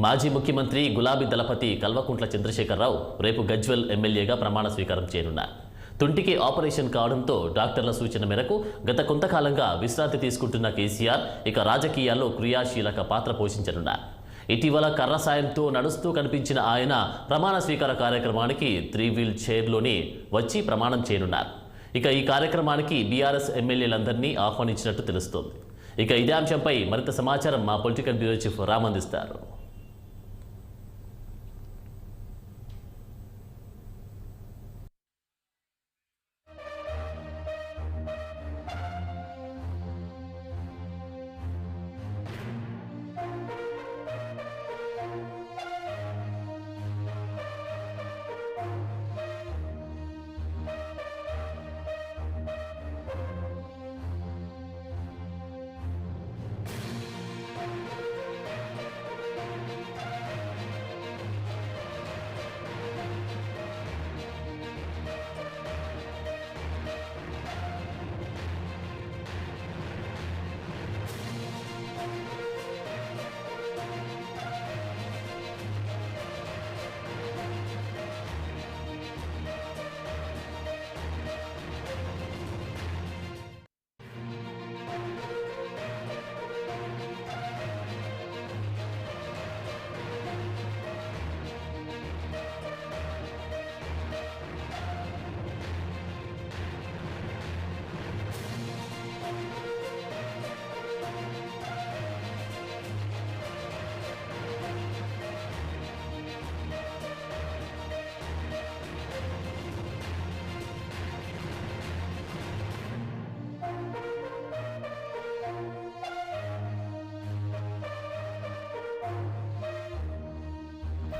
మాజీ ముఖ్యమంత్రి గులాబీ దళపతి కల్వకుంట్ల చంద్రశేఖరరావు రేపు గజ్వెల్ ఎమ్మెల్యేగా ప్రమాణ స్వీకారం చేయనున్నారు. తుంటికి ఆపరేషన్ కావడంతో డాక్టర్ల సూచన మేరకు గత కొంతకాలంగా విశ్రాంతి తీసుకుంటున్న కేసీఆర్ ఇక రాజకీయాల్లో క్రియాశీలక పాత్ర పోషించనున్నారు. ఇటీవల కర్ర సాయంతో నడుస్తూ కనిపించిన ఆయన ప్రమాణ స్వీకార కార్యక్రమానికి 3 వీల్ చైర్లోనే వచ్చి ప్రమాణం చేయనున్నారు. ఇక ఈ కార్యక్రమానికి బీఆర్ఎస్ ఎమ్మెల్యేలందరినీ ఆహ్వానించినట్టు తెలుస్తోంది. ఇక ఇదే అంశంపై మరింత సమాచారం మా పొలిటికల్ బ్యూరో చీఫ్ రామ్ అందిస్తారు.